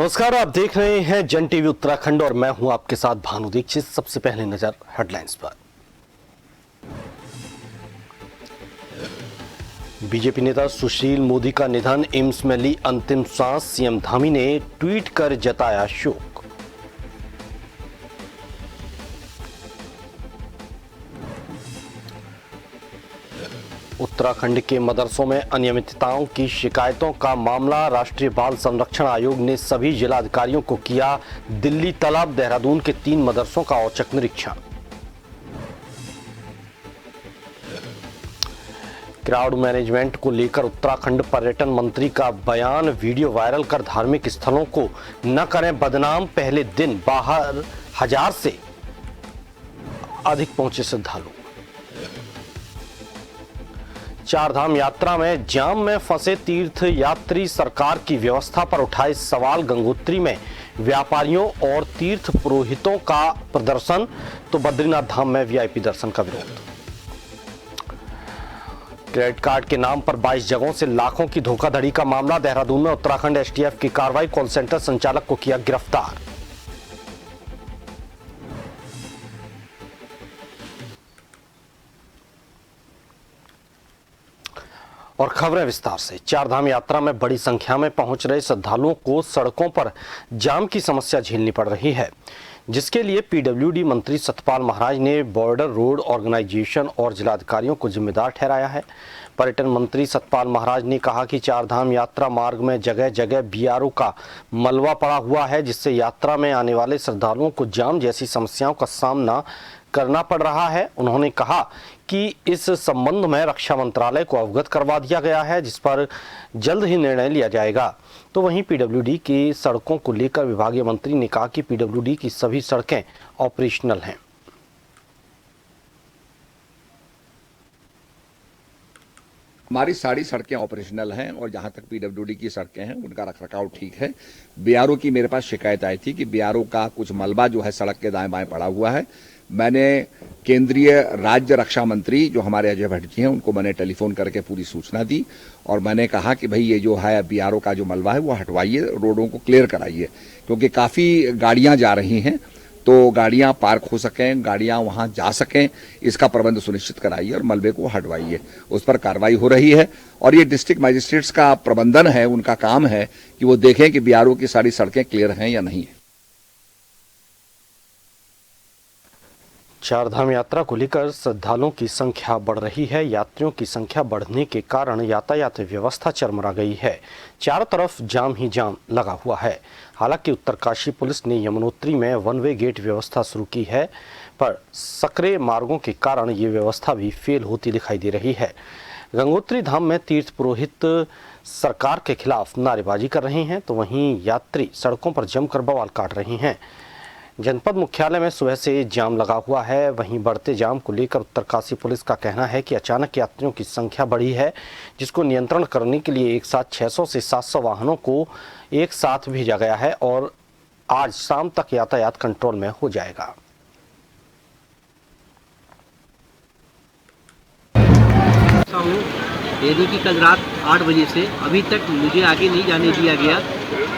नमस्कार, आप देख रहे हैं जन टीवी उत्तराखंड और मैं हूं आपके साथ भानु दीक्षित। सबसे पहले नजर हेडलाइंस पर। बीजेपी नेता सुशील मोदी का निधन, एम्स में ली अंतिम सांस। सीएम धामी ने ट्वीट कर जताया शोक। उत्तराखंड के मदरसों में अनियमितताओं की शिकायतों का मामला, राष्ट्रीय बाल संरक्षण आयोग ने सभी जिलाधिकारियों को किया दिल्ली तलब। देहरादून के 3 मदरसों का औचक निरीक्षण। क्राउड मैनेजमेंट को लेकर उत्तराखंड पर्यटन मंत्री का बयान, वीडियो वायरल कर धार्मिक स्थलों को न करें बदनाम। पहले दिन बाहर 1000 से अधिक पहुंचे श्रद्धालु। चारधाम यात्रा में जाम में फंसे तीर्थ यात्री, सरकार की व्यवस्था पर उठाए सवाल। गंगोत्री में व्यापारियों और तीर्थ पुरोहितों का प्रदर्शन, तो बद्रीनाथ धाम में वीआईपी दर्शन का विरोध। क्रेडिट कार्ड के नाम पर 22 जगहों से लाखों की धोखाधड़ी का मामला, देहरादून में उत्तराखंड एसटीएफ की कार्रवाई, कॉल सेंटर संचालक को किया गिरफ्तार। और खबरें विस्तार से। चारधाम यात्रा में बड़ी संख्या में पहुंच रहे श्रद्धालुओं को सड़कों पर जाम की समस्या झेलनी पड़ रही है, जिसके लिए पीडब्ल्यूडी मंत्री सतपाल महाराज ने बॉर्डर रोड ऑर्गेनाइजेशन और जिलाधिकारियों को जिम्मेदार ठहराया है। पर्यटन मंत्री सतपाल महाराज ने कहा कि चारधाम यात्रा मार्ग में जगह जगह बीआरओ का मलबा पड़ा हुआ है, जिससे यात्रा में आने वाले श्रद्धालुओं को जाम जैसी समस्याओं का सामना करना पड़ रहा है। उन्होंने कहा कि इस संबंध में रक्षा मंत्रालय को अवगत करवा दिया गया है, जिस पर जल्द ही निर्णय लिया जाएगा। तो वहीं पीडब्ल्यूडी की सड़कों को लेकर विभागीय मंत्री ने कहा कि पीडब्ल्यूडी की सभी सड़कें ऑपरेशनल हैं। हमारी सारी सड़कें ऑपरेशनल हैं और जहां तक पीडब्ल्यूडी की सड़कें हैं उनका रखरखाव ठीक है। बीआरओ की मेरे पास शिकायत आई थी कि बीआरओ का कुछ मलबा जो है सड़क के दाएं बाएं पड़ा हुआ है। मैंने केंद्रीय राज्य रक्षा मंत्री जो हमारे अजय भट्ट जी हैं उनको मैंने टेलीफोन करके पूरी सूचना दी और मैंने कहा कि भाई ये जो है बीआरओ का जो मलबा है वो हटवाइए, रोडों को क्लियर कराइए, क्योंकि काफी गाड़ियां जा रही हैं, तो गाड़ियां पार्क हो सकें, गाड़ियां वहां जा सकें, इसका प्रबंध सुनिश्चित कराइए और मलबे को हटवाइए। उस पर कार्रवाई हो रही है और ये डिस्ट्रिक्ट मजिस्ट्रेट्स का प्रबंधन है, उनका काम है कि वो देखें कि बीआरओ की सारी सड़कें क्लियर हैं या नहीं है। चारधाम यात्रा को लेकर श्रद्धालुओं की संख्या बढ़ रही है। यात्रियों की संख्या बढ़ने के कारण यातायात व्यवस्था चरमरा गई है। चारों तरफ जाम ही जाम लगा हुआ है। हालांकि उत्तरकाशी पुलिस ने यमुनोत्री में वन वे गेट व्यवस्था शुरू की है, पर सकरे मार्गों के कारण ये व्यवस्था भी फेल होती दिखाई दे रही है। गंगोत्री धाम में तीर्थ पुरोहित सरकार के खिलाफ नारेबाजी कर रहे हैं, तो वहीं यात्री सड़कों पर जमकर बवाल काट रहे हैं। जनपद मुख्यालय में सुबह से जाम लगा हुआ है। वहीं बढ़ते जाम को लेकर उत्तरकाशी पुलिस का कहना है कि अचानक यात्रियों की संख्या बढ़ी है, जिसको नियंत्रण करने के लिए एक साथ 600 से 700 वाहनों को एक साथ भेजा गया है और आज शाम तक यातायात कंट्रोल में हो जाएगा। यानी कि कल रात 8 बजे से अभी तक मुझे आगे नहीं जाने दिया गया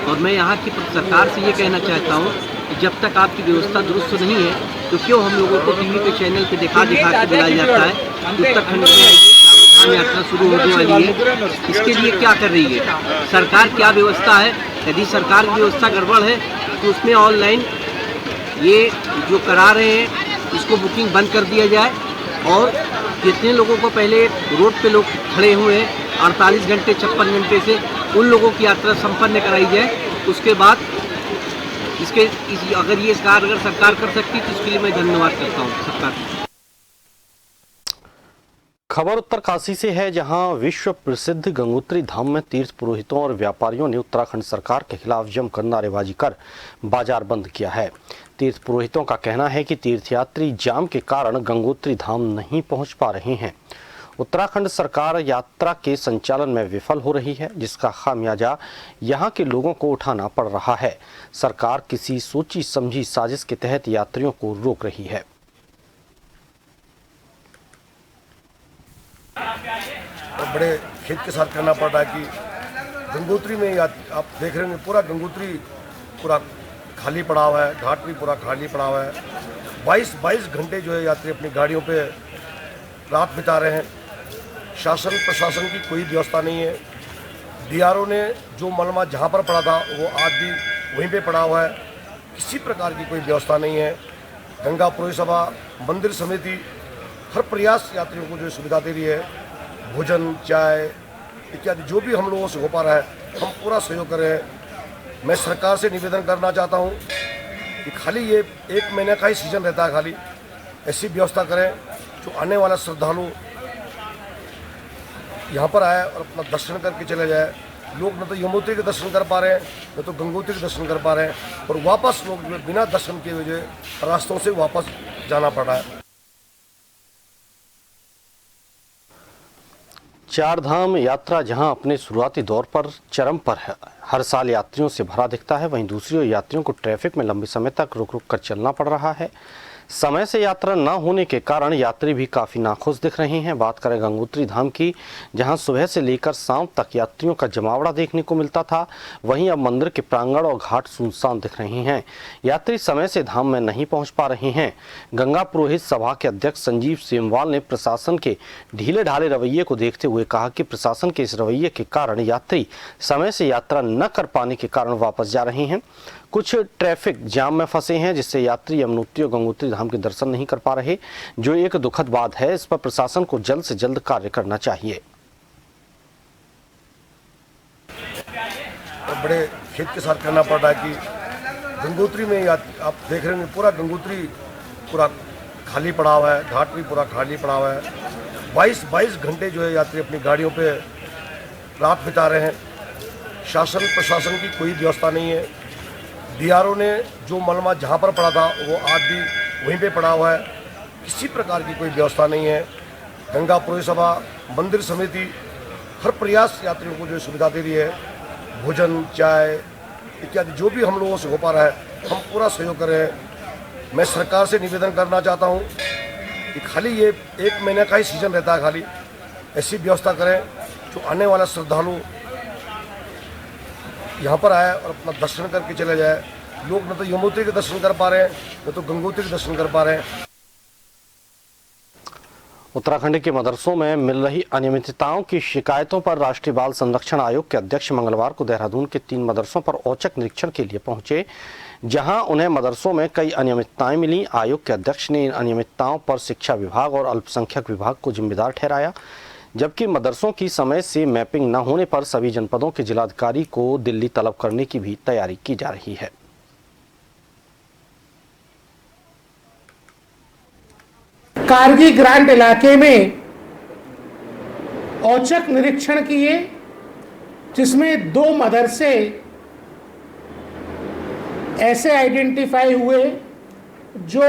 और मैं यहाँ की सरकार से ये कहना चाहता हूँ कि जब तक आपकी व्यवस्था दुरुस्त नहीं है तो क्यों हम लोगों को टीवी पे चैनल पे दिखा के बुलाया जाता है। उत्तराखंड में चारधाम यात्रा शुरू होने वाली है, इसके लिए क्या कर रही है सरकार, क्या व्यवस्था है? यदि सरकार की व्यवस्था गड़बड़ है तो उसमें ऑनलाइन ये जो करा रहे हैं इसको बुकिंग बंद कर दिया जाए और जितने लोगों को पहले रोड पे लोग खड़े हुए हैं 48 घंटे 56 घंटे से उन लोगों की यात्रा संपन्न कराई जाए। उसके बाद अगर ये अगर सरकार कर सकती तो इसके लिए मैं धन्यवाद करता हूँ सरकार। खबर उत्तरकाशी से है, जहां विश्व प्रसिद्ध गंगोत्री धाम में तीर्थ पुरोहितों और व्यापारियों ने उत्तराखंड सरकार के खिलाफ जमकर नारेबाजी कर बाजार बंद किया है। तीर्थ पुरोहितों का कहना है कि तीर्थयात्री जाम के कारण गंगोत्री धाम नहीं पहुंच पा रहे हैं। उत्तराखंड सरकार यात्रा के संचालन में विफल हो रही है, जिसका खामियाजा यहां के लोगों को उठाना पड़ रहा है। सरकार किसी सोची समझी साजिश के तहत यात्रियों को रोक रही है। और बड़े खेद के साथ कहना पड़ रहा है कि गंगोत्री में आप देख रहे हैं पूरा गंगोत्री पूरा खाली पड़ा हुआ है, घाट भी पूरा खाली पड़ा हुआ है। 22 घंटे जो है यात्री अपनी गाड़ियों पे रात बिता रहे हैं। शासन प्रशासन की कोई व्यवस्था नहीं है। डीआरओ ने जो मलबा जहाँ पर पड़ा था वो आज भी वहीं पे पड़ा हुआ है। किसी प्रकार की कोई व्यवस्था नहीं है। गंगा पुरोहित सभा, मंदिर समिति हर प्रयास यात्रियों को जो सुविधा दे रही है, भोजन, चाय इत्यादि जो भी हम लोगों से हो पा रहा है हम पूरा सहयोग कर रहे हैं। मैं सरकार से निवेदन करना चाहता हूँ कि खाली ये 1 महीने का ही सीजन रहता है, खाली ऐसी व्यवस्था करें जो आने वाला श्रद्धालु यहाँ पर आए और अपना दर्शन करके चले जाए। लोग न तो यमुनोत्री के दर्शन कर पा रहे हैं, न तो गंगोत्री के दर्शन कर पा रहे हैं, और वापस लोग बिना दर्शन किए हुए रास्तों से वापस जाना पड़ रहा है। चार धाम यात्रा जहां अपने शुरुआती दौर पर चरम पर है, हर साल यात्रियों से भरा दिखता है, वहीं दूसरी ओर यात्रियों को ट्रैफिक में लंबे समय तक रुक रुक कर चलना पड़ रहा है। समय से यात्रा न होने के कारण यात्री भी काफ़ी नाखुश दिख रहे हैं। बात करें गंगोत्री धाम की, जहां सुबह से लेकर शाम तक यात्रियों का जमावड़ा देखने को मिलता था, वहीं अब मंदिर के प्रांगण और घाट सुनसान दिख रहे हैं। यात्री समय से धाम में नहीं पहुंच पा रहे हैं। गंगा पुरोहित सभा के अध्यक्ष संजीव सेमवाल ने प्रशासन के ढीले ढाले रवैये को देखते हुए कहा कि प्रशासन के इस रवैये के कारण यात्री समय से यात्रा न कर पाने के कारण वापस जा रहे हैं। कुछ ट्रैफिक जाम में फंसे हैं, जिससे यात्री यमुनोत्री और गंगोत्री धाम के दर्शन नहीं कर पा रहे, जो एक दुखद बात है। इस पर प्रशासन को जल्द से जल्द कार्य करना चाहिए। और बड़े खेद के साथ कहना पड़ रहा है कि गंगोत्री में आप देख रहे हैं पूरा गंगोत्री पूरा खाली पड़ा हुआ है, घाट भी पूरा खाली पड़ा हुआ है। 22 घंटे जो है यात्री अपनी गाड़ियों पे रात बिता रहे हैं। शासन प्रशासन की कोई व्यवस्था नहीं है। डीआरओ ने जो मलबा जहाँ पर पड़ा था वो आज भी वहीं पे पड़ा हुआ है। किसी प्रकार की कोई व्यवस्था नहीं है। गंगा पुरोहित सभा, मंदिर समिति हर प्रयास यात्रियों को जो सुविधा दे रही है, भोजन, चाय इत्यादि जो भी हम लोगों से हो पा रहा है हम पूरा सहयोग कर रहे हैं। मैं सरकार से निवेदन करना चाहता हूँ कि खाली ये 1 महीने का ही सीजन रहता है, खाली ऐसी व्यवस्था करें जो आने वाला श्रद्धालु यहाँ पर आए और अपना दर्शन करके चले जाए। लोग न तो यमुनोत्री के दर्शन कर पा रहे हैं, न तो गंगोत्री के दर्शन कर पा रहे हैं। उत्तराखंड के मदरसों में मिल रही अनियमितताओं की शिकायतों पर राष्ट्रीय बाल संरक्षण आयोग के अध्यक्ष मंगलवार को देहरादून के 3 मदरसों पर औचक निरीक्षण के लिए पहुंचे, जहां उन्हें मदरसों में कई अनियमितताएं मिली। आयोग के अध्यक्ष ने इन अनियमितताओं पर शिक्षा विभाग और अल्पसंख्यक विभाग को जिम्मेदार ठहराया, जबकि मदरसों की समय से मैपिंग न होने पर सभी जनपदों के जिलाधिकारी को दिल्ली तलब करने की भी तैयारी की जा रही है। कारगी ग्रांट इलाके में औचक निरीक्षण किए, जिसमें 2 मदरसे ऐसे आइडेंटिफाई हुए जो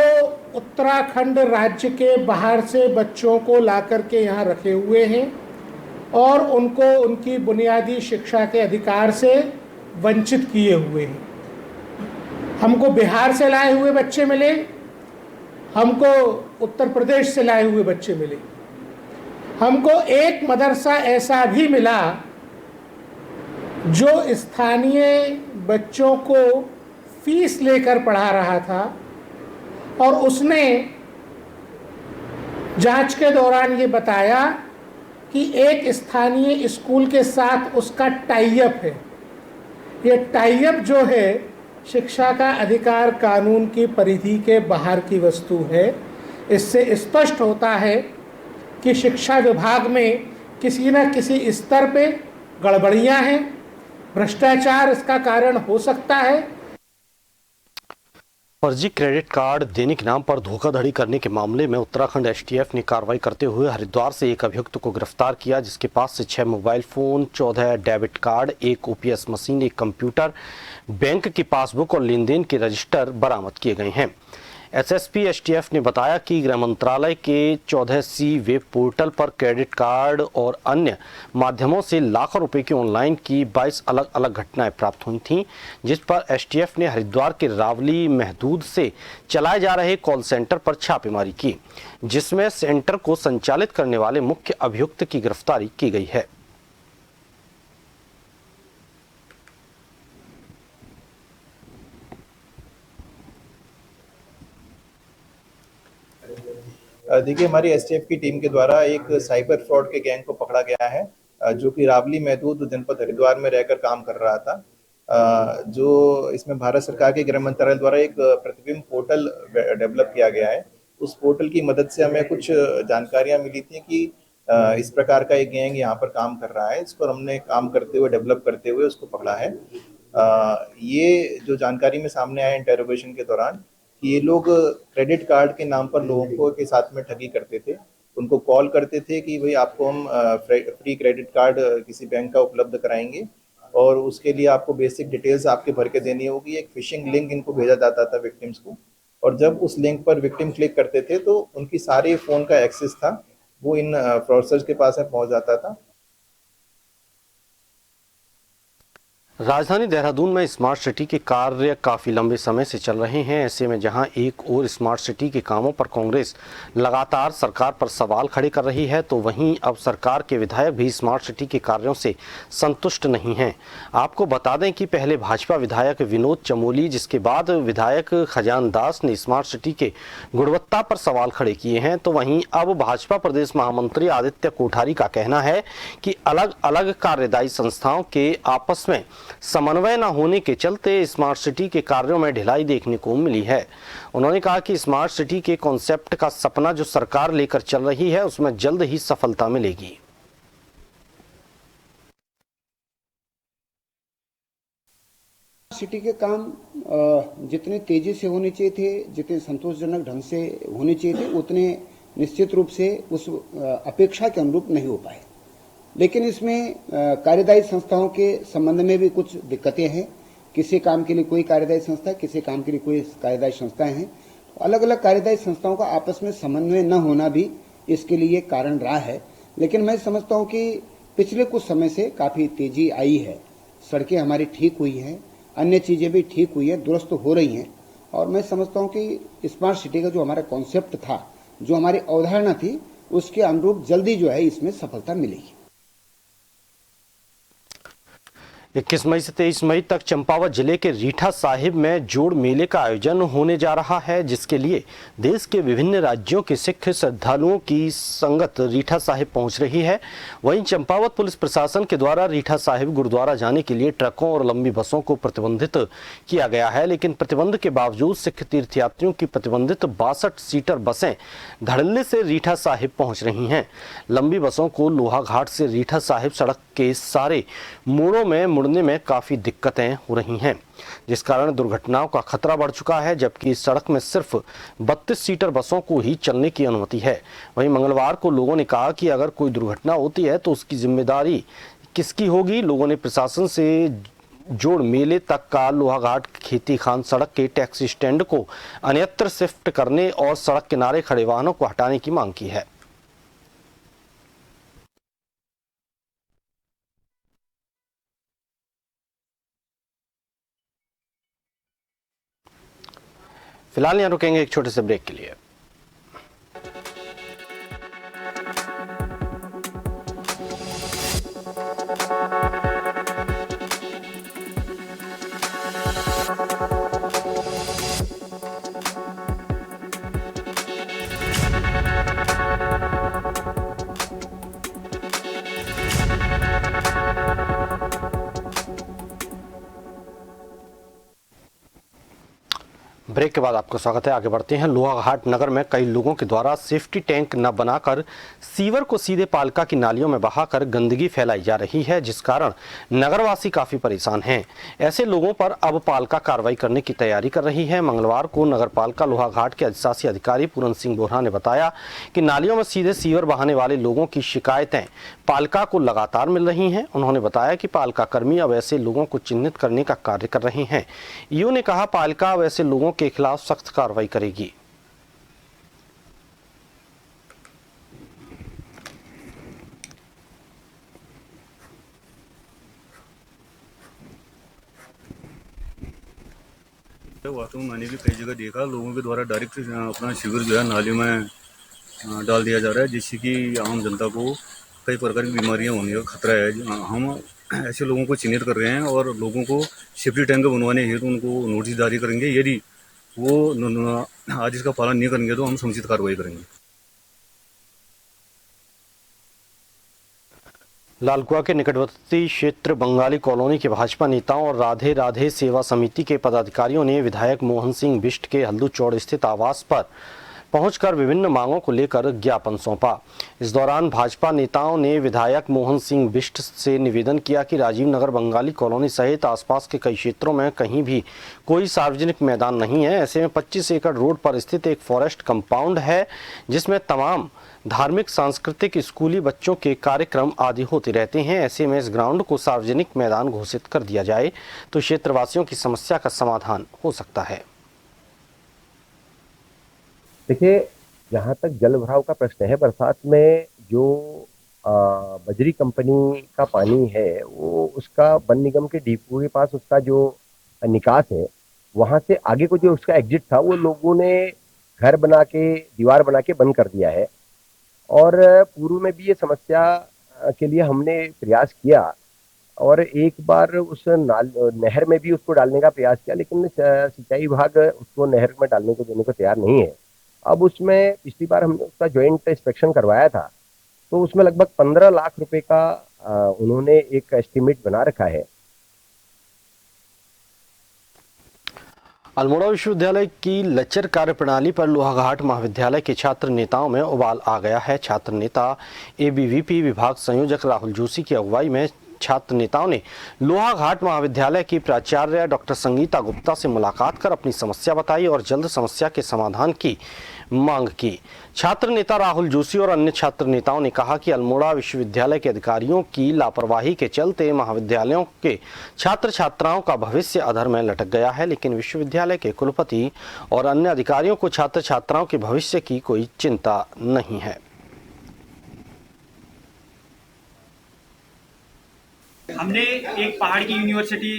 उत्तराखंड राज्य के बाहर से बच्चों को लाकर के यहाँ रखे हुए हैं और उनको उनकी बुनियादी शिक्षा के अधिकार से वंचित किए हुए हैं। हमको बिहार से लाए हुए बच्चे मिले, हमको उत्तर प्रदेश से लाए हुए बच्चे मिले। हमको एक मदरसा ऐसा भी मिला जो स्थानीय बच्चों को फीस लेकर पढ़ा रहा था और उसने जांच के दौरान ये बताया कि एक स्थानीय स्कूल के साथ उसका टाई अप है। ये टाई अप जो है शिक्षा का अधिकार कानून की परिधि के बाहर की वस्तु है। इससे स्पष्ट होता है कि शिक्षा विभाग में किसी न किसी स्तर पे गड़बड़ियां हैं, भ्रष्टाचार इसका कारण हो सकता है। फर्जी क्रेडिट कार्ड देने के नाम पर धोखाधड़ी करने के मामले में उत्तराखंड एसटीएफ ने कार्रवाई करते हुए हरिद्वार से एक अभियुक्त को गिरफ्तार किया, जिसके पास से 6 mobile phone, 14 debit card, 1 OPS machine, 1 computer, bank की पासबुक और लेन देन के रजिस्टर बरामद किए गए हैं। एसएसपी एसटीएफ ने बताया कि गृह मंत्रालय के 14C वेब पोर्टल पर क्रेडिट कार्ड और अन्य माध्यमों से लाखों रुपए की ऑनलाइन की 22 अलग अलग घटनाएं प्राप्त हुई थीं, जिस पर एसटीएफ ने हरिद्वार के रावली महदूद से चलाए जा रहे कॉल सेंटर पर छापेमारी की, जिसमें सेंटर को संचालित करने वाले मुख्य अभियुक्त की गिरफ्तारी की गई है। देखिए, हमारी एसटीएफ की टीम के द्वारा एक साइबर फ्रॉड के गैंग को पकड़ा गया है, जो कि रावली महदूद जनपद हरिद्वार में रहकर काम कर रहा था। जो इसमें भारत सरकार के गृह मंत्रालय द्वारा एक प्रतिबिंब पोर्टल डेवलप किया गया है। उस पोर्टल की मदद से हमें कुछ जानकारियां मिली थी कि इस प्रकार का एक गैंग यहाँ पर काम कर रहा है। इस पर हमने काम करते हुए, डेवलप करते हुए उसको पकड़ा है। ये जो जानकारी में सामने आया इंटेरोगेशन के दौरान कि ये लोग क्रेडिट कार्ड के नाम पर लोगों को के साथ में ठगी करते थे। उनको कॉल करते थे कि भाई आपको हम फ्री क्रेडिट कार्ड किसी बैंक का उपलब्ध कराएंगे और उसके लिए आपको बेसिक डिटेल्स आपके भर के देनी होगी। एक फिशिंग लिंक इनको भेजा जाता था विक्टिम्स को, और जब उस लिंक पर विक्टिम क्लिक करते थे तो उनकी सारे फोन का एक्सेस था वो इन फ्रॉडस्टर्स के पास में पहुंच जाता था। राजधानी देहरादून में स्मार्ट सिटी के कार्य काफ़ी लंबे समय से चल रहे हैं। ऐसे में जहां एक और स्मार्ट सिटी के कामों पर कांग्रेस लगातार सरकार पर सवाल खड़े कर रही है, तो वहीं अब सरकार के विधायक भी स्मार्ट सिटी के कार्यों से संतुष्ट नहीं हैं। आपको बता दें कि पहले भाजपा विधायक विनोद चमोली, जिसके बाद विधायक खजान दास ने स्मार्ट सिटी के गुणवत्ता पर सवाल खड़े किए हैं, तो वहीं अब भाजपा प्रदेश महामंत्री आदित्य कोठारी का कहना है कि अलग अलग कार्यदायी संस्थाओं के आपस में समन्वय न होने के चलते स्मार्ट सिटी के कार्यों में ढिलाई देखने को मिली है। उन्होंने कहा कि स्मार्ट सिटी के कॉन्सेप्ट का सपना जो सरकार लेकर चल रही है उसमें जल्द ही सफलता मिलेगी। सिटी के काम जितने तेजी से होने चाहिए थे, जितने संतोषजनक ढंग से होने चाहिए थे, उतने निश्चित रूप से उस अपेक्षा के अनुरूप नहीं हो पाए। लेकिन इसमें कार्यदायी संस्थाओं के संबंध में भी कुछ दिक्कतें हैं। किसी काम के लिए कोई कार्यदायी संस्था है, किसी काम के लिए कोई कार्यदायी संस्थाएं हैं। अलग अलग कार्यदायी संस्थाओं का आपस में समन्वय न होना भी इसके लिए कारण रहा है। लेकिन मैं समझता हूं कि पिछले कुछ समय से काफी तेजी आई है। सड़कें हमारी ठीक हुई हैं, अन्य चीजें भी ठीक हुई है, दुरुस्त हो रही हैं। और मैं समझता हूं कि स्मार्ट सिटी का जो हमारा कॉन्सेप्ट था, जो हमारी अवधारणा थी, उसके अनुरूप जल्दी जो है इसमें सफलता मिलेगी। 21 मई से 23 मई तक चंपावत जिले के रीठा साहिब में जोड़ मेले का आयोजन होने जा रहा है, जिसके लिए देश के विभिन्न राज्यों के सिख श्रद्धालुओं की संगत रीठा साहिब पहुंच रही है। वहीं चंपावत पुलिस प्रशासन के द्वारा रीठा साहिब गुरुद्वारा जाने के लिए ट्रकों और लंबी बसों को प्रतिबंधित किया गया है, लेकिन प्रतिबंध के बावजूद सिख तीर्थयात्रियों की प्रतिबंधित 62 सीटर बसें धड़ल्ले से रीठा साहिब पहुंच रही हैं। लंबी बसों को लोहाघाट से रीठा साहिब सड़क के सारे मोड़ों में मुड़ने में काफी दिक्कतें हो रही हैं, जिस कारण दुर्घटनाओं का खतरा बढ़ चुका है। जबकि इस सड़क में सिर्फ 32 सीटर बसों को ही चलने की अनुमति है। वहीं मंगलवार को लोगों ने कहा कि अगर कोई दुर्घटना होती है तो उसकी जिम्मेदारी किसकी होगी। लोगों ने प्रशासन से जोड़ मेले तक का लोहाघाट खेती खान सड़क के टैक्सी स्टैंड को अन्यत्र शिफ्ट करने और सड़क किनारे खड़े वाहनों को हटाने की मांग की है। फिलहाल यहाँ रुकेंगे एक छोटे से ब्रेक के लिए। ब्रेक के बाद आपका स्वागत है। आगे बढ़ते हैं। लोहाघाट नगर में कई लोगों के द्वारा सेफ्टी टैंक न बनाकर सीवर को सीधे पालिका की नालियों में बहाकर गंदगी फैलाई जा रही है, जिस कारण नगरवासी काफी परेशान हैं। ऐसे लोगों पर अब पालिका कार्रवाई करने की तैयारी कर रही है। मंगलवार को नगर पालिका लोहाघाट के अधिशासी अधिकारी पूरन सिंह बोहरा ने बताया कि नालियों में सीधे सीवर बहाने वाले लोगों की शिकायतें पालिका को लगातार मिल रही हैं। उन्होंने बताया कि पालिका कर्मी अब ऐसे लोगों को चिन्हित करने का कार्य कर रहे हैं। ईओ ने कहा पालिका अब ऐसे लोगों के खिलाफ सख्त कार्रवाई करेगी। वास्तव में मैंने भी कई जगह देखा, लोगों के द्वारा डायरेक्ट अपना शिविर जो है नाली में डाल दिया जा रहा है, जिससे कि आम जनता को कई प्रकार की बीमारियां होने का खतरा है। हम ऐसे लोगों को चिन्हित कर रहे हैं और लोगों को सेफ्टी टैंक बनवाने हेतु उनको नोटिस जारी करेंगे। यदि वो आज इसका पालन नहीं करेंगे तो हम समुचित कार्रवाई करेंगे। लालकुआ के निकटवर्ती क्षेत्र बंगाली कॉलोनी के भाजपा नेताओं और राधे राधे सेवा समिति के पदाधिकारियों ने विधायक मोहन सिंह बिष्ट के हल्दू चौड़ स्थित आवास पर पहुंचकर विभिन्न मांगों को लेकर ज्ञापन सौंपा। इस दौरान भाजपा नेताओं ने विधायक मोहन सिंह बिष्ट से निवेदन किया कि राजीव नगर बंगाली कॉलोनी सहित आसपास के कई क्षेत्रों में कहीं भी कोई सार्वजनिक मैदान नहीं है। ऐसे में 25 एकड़ रोड पर स्थित एक फॉरेस्ट कंपाउंड है जिसमें तमाम धार्मिक, सांस्कृतिक, स्कूली बच्चों के कार्यक्रम आदि होते रहते हैं। ऐसे में इस ग्राउंड को सार्वजनिक मैदान घोषित कर दिया जाए तो क्षेत्रवासियों की समस्या का समाधान हो सकता है। देखिए, जहाँ तक जल भराव का प्रश्न है, बरसात में जो बजरी कंपनी का पानी है वो उसका वन निगम के डिपो के पास उसका जो निकास है, वहाँ से आगे को जो उसका एग्जिट था वो लोगों ने घर बना के, दीवार बना के बंद कर दिया है। और पूर्व में भी ये समस्या के लिए हमने प्रयास किया और एक बार उस नहर में भी उसको डालने का प्रयास किया, लेकिन सिंचाई विभाग उसको नहर में डालने को देने को तैयार नहीं है। अब उसमें पिछली बार हमने उसका ज्वाइंट इंस्पेक्शन करवाया था तो उसमें लगभग 15 लाख रुपए का उन्होंने एक एस्टीमेट बना रखा है। अल्मोड़ा विश्वविद्यालय की लचर कार्यप्रणाली पर लोहाघाट महाविद्यालय के छात्र नेताओं में उबाल आ गया है। छात्र नेता एबीवीपी विभाग संयोजक राहुल जोशी की अगुवाई में छात्र नेताओं ने लोहाघाट महाविद्यालय की प्राचार्य डॉक्टर संगीता गुप्ता से मुलाकात कर अपनी समस्या बताई और जल्द समस्या के समाधान की मांग की। छात्र नेता राहुल जोशी और अन्य छात्र नेताओं ने कहा कि अल्मोड़ा विश्वविद्यालय के अधिकारियों की लापरवाही के चलते महाविद्यालयों के छात्र छात्राओं का भविष्य अधर में लटक गया है, लेकिन विश्वविद्यालय के कुलपति और अन्य अधिकारियों को छात्र छात्राओं के भविष्य की कोई चिंता नहीं है। हमने एक पहाड़ की यूनिवर्सिटी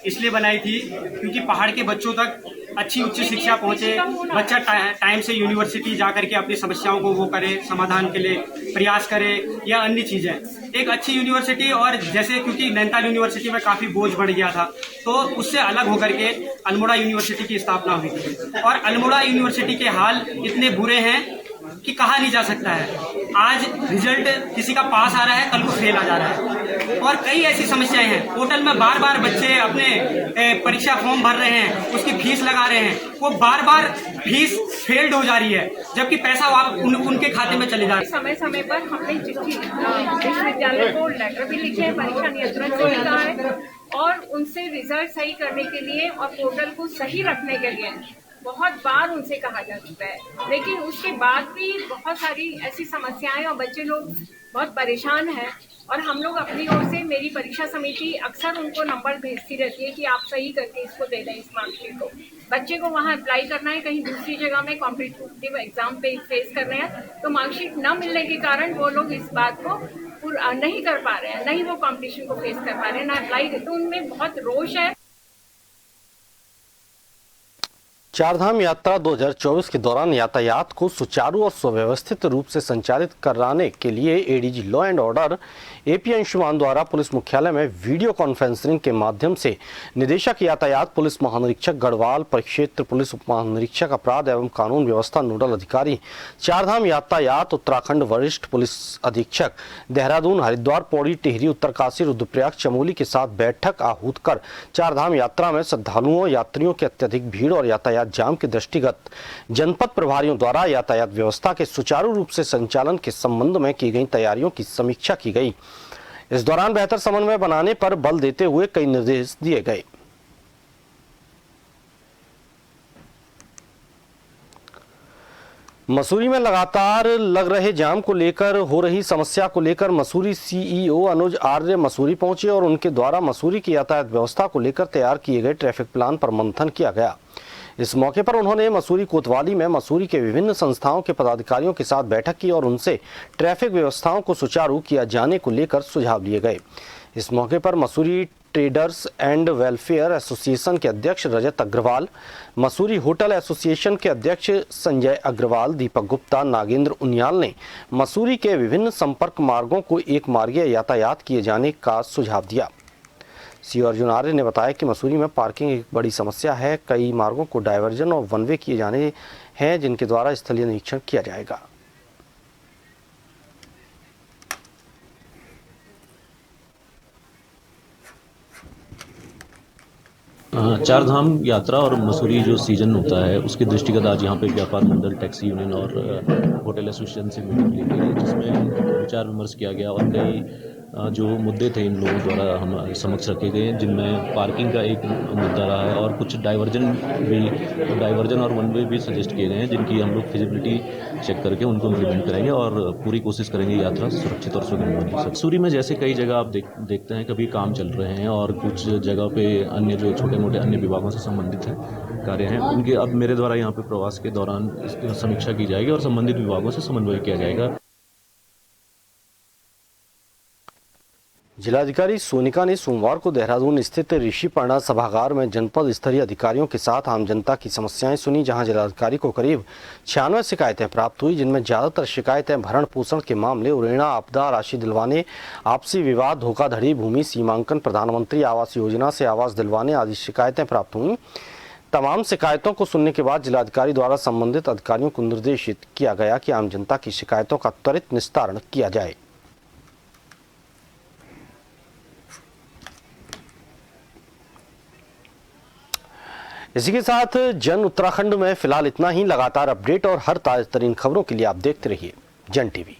इसलिए बनाई थी क्योंकि पहाड़ के बच्चों तक अच्छी उच्च शिक्षा पहुंचे, बच्चा टाइम से यूनिवर्सिटी जाकर के अपनी समस्याओं को वो करे, समाधान के लिए प्रयास करे या अन्य चीजें। एक अच्छी यूनिवर्सिटी, और जैसे क्योंकि नैनीताल यूनिवर्सिटी में काफी बोझ बढ़ गया था तो उससे अलग होकर के अल्मोड़ा यूनिवर्सिटी की स्थापना हुई थी। और अल्मोड़ा यूनिवर्सिटी के हाल इतने बुरे हैं कि कहा नहीं जा सकता है। आज रिजल्ट किसी का पास आ रहा है, कल को फेल आ जा रहा है, और कई ऐसी समस्याएं हैं। पोर्टल में बार बार बच्चे अपने परीक्षा फॉर्म भर रहे हैं, उसकी फीस लगा रहे हैं, वो बार बार फीस फेल्ड हो जा रही है जबकि पैसा उनके खाते में चले जा रहा है। समय समय पर हमने विश्वविद्यालय को लेटर भी लिखे हैं, परीक्षा नियंत्रण से भी कहा है और उनसे रिजल्ट सही करने के लिए और पोर्टल को सही रखने के लिए बहुत बार उनसे कहा जा चुका है, लेकिन उसके बाद भी बहुत सारी ऐसी समस्याएं और बच्चे लोग बहुत परेशान हैं। और हम लोग अपनी ओर से, मेरी परीक्षा समिति अक्सर उनको नंबर भेजती रहती है कि आप सही करके इसको दे दें इस मार्कशीट को। बच्चे को वहाँ अप्लाई करना है, कहीं दूसरी जगह में कॉम्पिटिटिव एग्जाम पे फेस करना है, तो मार्कशीट न मिलने के कारण वो लोग इस बात को नहीं कर पा रहे हैं, नहीं वो कॉम्पिटिशन को फेस कर पा रहे हैं, ना अप्लाई। तो उनमें बहुत रोष है। चारधाम यात्रा 2024 के दौरान यातायात को सुचारू और सुव्यवस्थित रूप से संचालित कराने के लिए ADG law and order AP Anshuman द्वारा पुलिस मुख्यालय में वीडियो कॉन्फ्रेंसिंग के माध्यम से निदेशक यातायात पुलिस महानिरीक्षक गढ़वाल, परिक्षेत्र पुलिस उप महानिरीक्षक अपराध एवं कानून व्यवस्था नोडल अधिकारी चारधाम यातायात उत्तराखंड, वरिष्ठ पुलिस अधीक्षक देहरादून, हरिद्वार, पौड़ी, टिहरी, उत्तरकाशी, रुद्रप्रयाग, चमोली के साथ बैठक आहूत कर चारधाम यात्रा में श्रद्धालुओं, यात्रियों की अत्यधिक भीड़ और यातायात जाम के दृष्टिगत जनपद प्रभारियों द्वारा यातायात व्यवस्था के सुचारू रूप से संचालन के संबंध में की गई तैयारियों की समीक्षा की गई। इस दौरान बेहतर समन्वय बनाने पर बल देते हुए कई निर्देश दिए गए। मसूरी में लगातार लग रहे जाम को लेकर हो रही समस्या को लेकर मसूरी सीईओ अनुज आर्य मसूरी पहुंचे और उनके द्वारा मसूरी की यातायात व्यवस्था को लेकर तैयार किए गए ट्रैफिक प्लान पर मंथन किया गया। इस मौके पर उन्होंने मसूरी कोतवाली में मसूरी के विभिन्न संस्थाओं के पदाधिकारियों के साथ बैठक की और उनसे ट्रैफिक व्यवस्थाओं को सुचारू किया जाने को लेकर सुझाव लिए गए। इस मौके पर Mussoorie traders and welfare association के अध्यक्ष रजत अग्रवाल, मसूरी होटल एसोसिएशन के अध्यक्ष संजय अग्रवाल, दीपक गुप्ता, नागेंद्र उनियाल ने मसूरी के विभिन्न संपर्क मार्गों को एक मार्गीय यातायात किए जाने का सुझाव दिया। सीओ अर्जुन आर्य ने बताया कि मसूरी में पार्किंग एक बड़ी समस्या है। कई मार्गों को डायवर्जन और वन वे किए जाने हैं जिनके द्वारा स्थलीय निरीक्षण किया जाएगा। चार धाम यात्रा और मसूरी जो सीजन होता है उसके दृष्टिगत आज यहाँ पे व्यापार मंडल, टैक्सी यूनियन और होटल एसोसिएशन से मीटिंग ली गई, जिसमें विचार विमर्श किया गया और कई जो मुद्दे थे इन लोगों द्वारा हम समक्ष रखे गए, जिनमें पार्किंग का एक मुद्दा रहा है और कुछ डाइवर्जन और वन वे भी सजेस्ट किए गए हैं, जिनकी हम लोग फिजिबिलिटी चेक करके उनको इम्प्लीमेंट करेंगे और पूरी कोशिश करेंगे यात्रा सुरक्षित और सुगम बने। मसूरी में जैसे कई जगह आप देखते हैं कभी काम चल रहे हैं और कुछ जगह पे अन्य जो छोटे मोटे अन्य विभागों से संबंधित हैं कार्य हैं, उनके अब मेरे द्वारा यहाँ पे प्रवास के दौरान इसकी समीक्षा की जाएगी और संबंधित विभागों से समन्वय किया जाएगा। जिलाधिकारी सोनिका ने सोमवार को देहरादून स्थित ऋषिपर्णा सभागार में जनपद स्तरीय अधिकारियों के साथ आम जनता की समस्याएं सुनी, जहां जिलाधिकारी को करीब 96 शिकायतें प्राप्त हुई, जिनमें ज्यादातर शिकायतें भरण पोषण के मामले, उड़ेणा आपदा, राशि दिलवाने, आपसी विवाद, धोखाधड़ी, भूमि सीमांकन, प्रधानमंत्री आवास योजना से आवास दिलवाने आदि शिकायतें प्राप्त हुई। तमाम शिकायतों को सुनने के बाद जिलाधिकारी द्वारा संबंधित अधिकारियों को निर्देशित किया गया कि आम जनता की शिकायतों का त्वरित निस्तारण किया जाए। इसी के साथ जन उत्तराखंड में फिलहाल इतना ही। लगातार अपडेट और हर ताजा तरीन खबरों के लिए आप देखते रहिए जन टीवी।